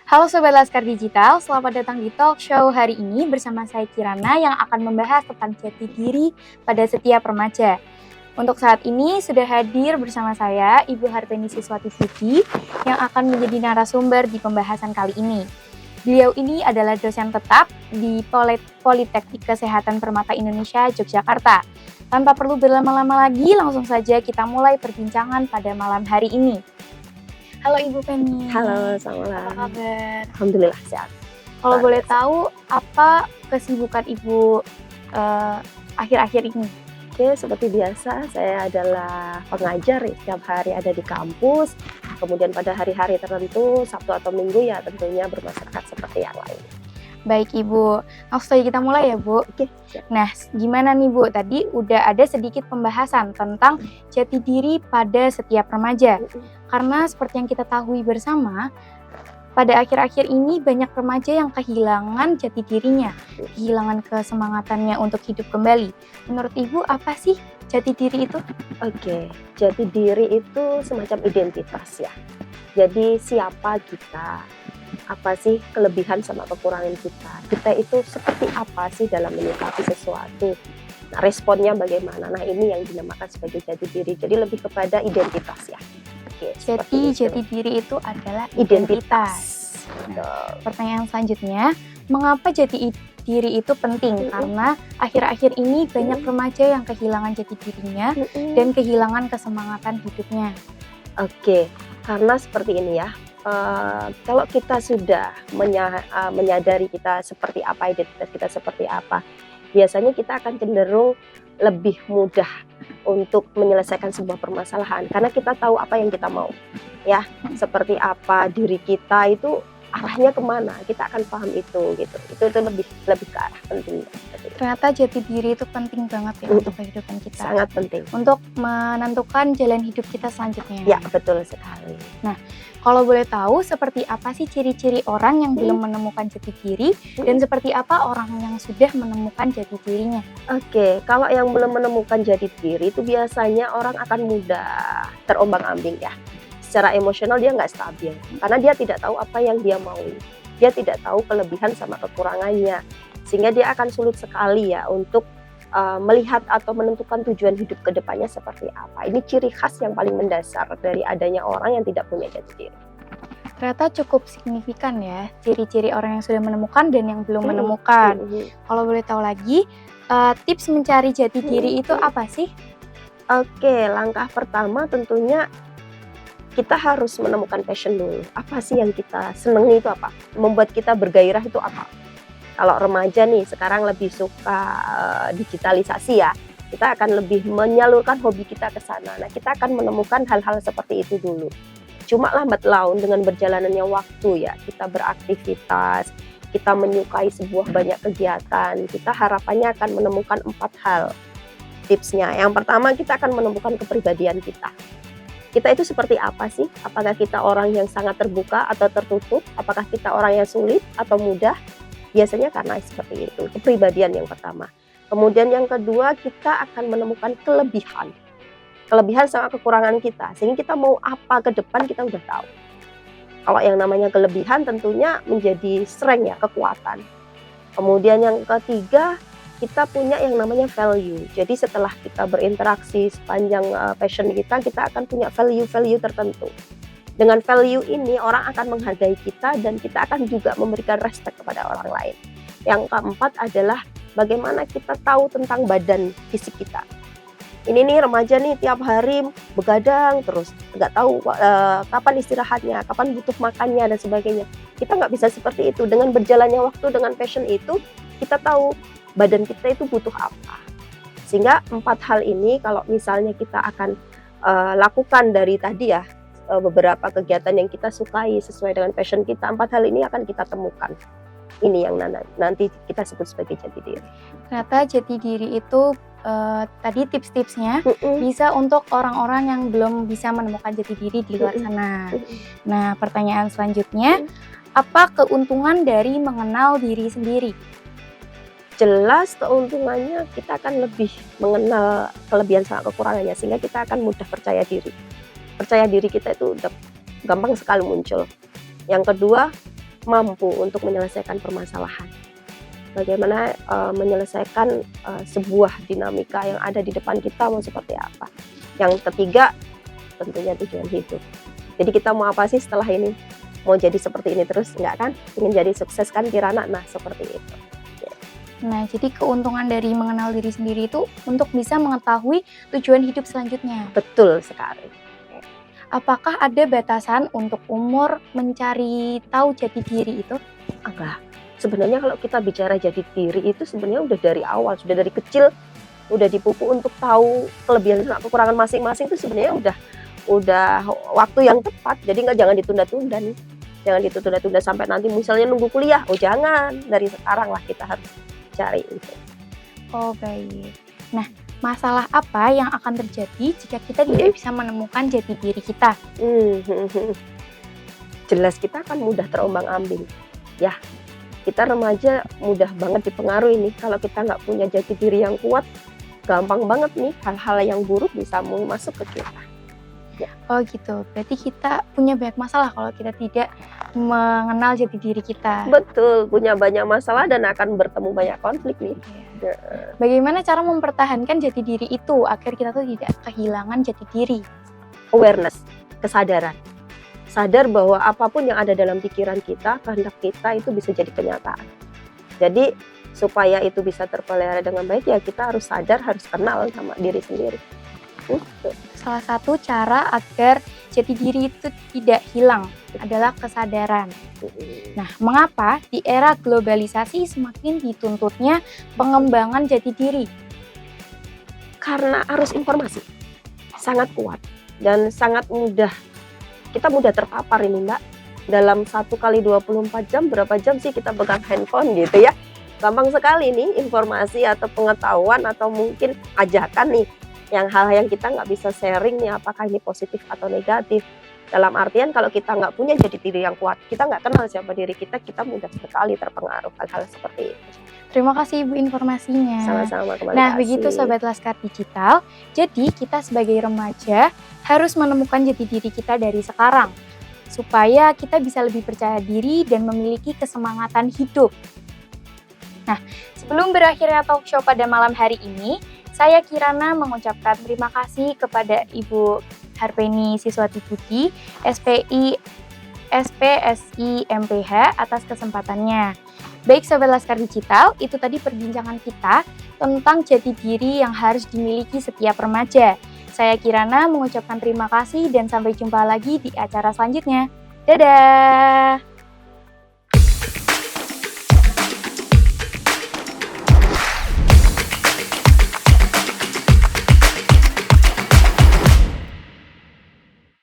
Halo Sobat Laskar Digital, selamat datang di talk show hari ini bersama saya Kirana yang akan membahas tentang jati diri pada setiap remaja. Untuk saat ini sudah hadir bersama saya Ibu Harteni Siswati Puji yang akan menjadi narasumber di pembahasan kali ini. Beliau ini adalah dosen tetap di Politeknik Kesehatan Permata Indonesia, Yogyakarta. Tanpa perlu berlama-lama lagi, langsung saja kita mulai perbincangan pada malam hari ini. Halo Ibu Penny. Halo, selamat malam. Apa kabar? Alhamdulillah sehat. Kalau boleh tahu, apa kesibukan Ibu akhir-akhir ini? Oke, seperti biasa saya adalah pengajar ya, setiap hari ada di kampus. Kemudian pada hari-hari tertentu, Sabtu atau Minggu ya tentunya bermasyarakat seperti yang lain. Baik Ibu, langsung saja kita mulai ya Bu. Oke, siap. Nah, gimana nih Bu? Tadi udah ada sedikit pembahasan tentang jati diri pada setiap remaja. Karena seperti yang kita tahu bersama, pada akhir-akhir ini banyak remaja yang kehilangan jati dirinya, kehilangan kesemangatannya untuk hidup kembali. Menurut Ibu apa sih jati diri itu? Oke, jati diri itu semacam identitas ya. Jadi siapa kita? Apa sih kelebihan sama kekurangan kita? Kita itu seperti apa sih dalam menyikapi sesuatu? Nah, responnya bagaimana? Nah, ini yang dinamakan sebagai jati diri. Jadi lebih kepada identitas ya. Oke, Jadi jati diri itu adalah identitas. Pertanyaan selanjutnya, mengapa jati diri itu penting? Karena akhir-akhir ini banyak remaja yang kehilangan jati dirinya dan kehilangan kesemangatan hidupnya. Oke, karena seperti ini ya. Kalau kita sudah menyadari kita seperti apa, identitas kita seperti apa, biasanya kita akan cenderung lebih mudah untuk menyelesaikan sebuah permasalahan karena kita tahu apa yang kita mau ya, seperti apa diri kita itu arahnya kemana, kita akan paham itu gitu. Itu lebih ke arah penting. Ternyata jati diri itu penting banget ya untuk kehidupan kita. Sangat penting. Untuk menentukan jalan hidup kita selanjutnya. Ya, betul sekali. Nah, kalau boleh tahu seperti apa sih ciri-ciri orang yang belum menemukan jati diri dan seperti apa orang yang sudah menemukan jati dirinya? Oke, kalau yang belum menemukan jati diri itu biasanya orang akan mudah terombang-ambing ya. Secara emosional dia nggak stabil karena dia tidak tahu apa yang dia mau. Dia tidak tahu kelebihan sama kekurangannya. Sehingga dia akan sulit sekali ya untuk melihat atau menentukan tujuan hidup ke depannya seperti apa. Ini ciri khas yang paling mendasar dari adanya orang yang tidak punya jati diri. Ternyata cukup signifikan ya ciri-ciri orang yang sudah menemukan dan yang belum menemukan. Kalau boleh tahu lagi, tips mencari jati diri itu apa sih? Oke, langkah pertama tentunya kita harus menemukan passion dulu. Apa sih yang kita senangi itu apa? Membuat kita bergairah itu apa? Kalau remaja nih sekarang lebih suka digitalisasi ya, kita akan lebih menyalurkan hobi kita ke sana. Nah, kita akan menemukan hal-hal seperti itu dulu. Cuma lambat laun dengan berjalannya waktu ya, kita beraktivitas, kita menyukai sebuah banyak kegiatan, kita harapannya akan menemukan 4 hal tipsnya. Yang pertama, kita akan menemukan kepribadian kita. Kita itu seperti apa sih? Apakah kita orang yang sangat terbuka atau tertutup? Apakah kita orang yang sulit atau mudah? Biasanya karena seperti itu, kepribadian yang pertama. Kemudian yang kedua, kita akan menemukan kelebihan sama kekurangan kita, sehingga kita mau apa ke depan kita udah tahu. Kalau yang namanya kelebihan tentunya menjadi strength ya, kekuatan. Kemudian yang ketiga, kita punya yang namanya value. Jadi setelah kita berinteraksi sepanjang passion kita akan punya value tertentu. Dengan value ini orang akan menghargai kita dan kita akan juga memberikan respect kepada orang lain. Yang keempat adalah bagaimana kita tahu tentang badan fisik kita. Ini nih remaja nih tiap hari begadang terus, nggak tahu kapan istirahatnya, kapan butuh makannya dan sebagainya. Kita nggak bisa seperti itu. Dengan berjalannya waktu dengan passion itu, kita tahu badan kita itu butuh apa. Sehingga 4 hal ini kalau misalnya kita akan lakukan dari tadi ya, beberapa kegiatan yang kita sukai sesuai dengan passion kita, 4 hal ini akan kita temukan. Ini yang nanti kita sebut sebagai jati diri. Ternyata jati diri itu tadi tips-tipsnya bisa untuk orang-orang yang belum bisa menemukan jati diri di luar sana. Nah, pertanyaan selanjutnya, apa keuntungan dari mengenal diri sendiri? Jelas keuntungannya kita akan lebih mengenal kelebihan sama kekurangannya sehingga kita akan mudah percaya diri. Percaya diri kita itu udah gampang sekali muncul. Yang kedua, mampu untuk menyelesaikan permasalahan. Bagaimana menyelesaikan sebuah dinamika yang ada di depan kita mau seperti apa. Yang ketiga tentunya tujuan hidup. Jadi kita mau apa sih setelah ini? Mau jadi seperti ini terus? Enggak kan? Ingin jadi sukses kan Kirana? Nah seperti itu. Nah, jadi keuntungan dari mengenal diri sendiri itu untuk bisa mengetahui tujuan hidup selanjutnya. Betul sekali. Apakah ada batasan untuk umur mencari tahu jati diri itu? Enggak. Sebenarnya kalau kita bicara jati diri itu sebenarnya udah dari awal, sudah dari kecil udah dipupuk untuk tahu kelebihan dan kekurangan masing-masing itu sebenarnya udah waktu yang tepat. Jadi jangan ditunda-tunda nih. Jangan ditunda-tunda sampai nanti misalnya nunggu kuliah. Oh jangan, dari sekarang lah kita harus cari itu. Oh baik. Nah, masalah apa yang akan terjadi jika kita tidak bisa menemukan jati diri kita? Jelas kita akan mudah terombang-ambing. Ya, kita remaja mudah banget dipengaruhi nih. Kalau kita nggak punya jati diri yang kuat, gampang banget nih hal-hal yang buruk bisa mau masuk ke kita. Ya. Oh gitu, berarti kita punya banyak masalah kalau kita tidak mengenal jati diri kita. Betul, punya banyak masalah dan akan bertemu banyak konflik nih. Ya. Bagaimana cara mempertahankan jati diri itu agar kita tuh tidak kehilangan jati diri? Awareness, kesadaran. Sadar bahwa apapun yang ada dalam pikiran kita, kehendak kita itu bisa jadi kenyataan. Jadi supaya itu bisa terpelihara dengan baik ya kita harus sadar, harus kenal sama diri sendiri. Salah satu cara agar jati diri itu tidak hilang adalah kesadaran. Nah, mengapa di era globalisasi semakin dituntutnya pengembangan jati diri? Karena arus informasi sangat kuat dan sangat mudah. Kita mudah terpapar ini Mbak. Dalam 1 kali 24 jam, berapa jam sih kita pegang handphone gitu ya. Gampang sekali nih informasi atau pengetahuan atau mungkin ajakan nih. Yang hal yang kita nggak bisa sharing nih apakah ini positif atau negatif. Dalam artian kalau kita nggak punya jati diri yang kuat, kita nggak kenal siapa diri kita mudah sekali terpengaruh hal-hal seperti itu. Terima kasih Ibu informasinya. Sama-sama, kembali Nah, kasih. begitu Sobat Laskar Digital. Jadi kita sebagai remaja harus menemukan jati diri kita dari sekarang. Supaya kita bisa lebih percaya diri dan memiliki kesemangatan hidup. Nah, sebelum berakhirnya talk show pada malam hari ini, saya Kirana mengucapkan terima kasih kepada Ibu Harpeni Siswati Budi, SPSI MPH atas kesempatannya. Baik Sobat Laskar Digital, itu tadi perbincangan kita tentang jati diri yang harus dimiliki setiap remaja. Saya Kirana mengucapkan terima kasih dan sampai jumpa lagi di acara selanjutnya. Dadah!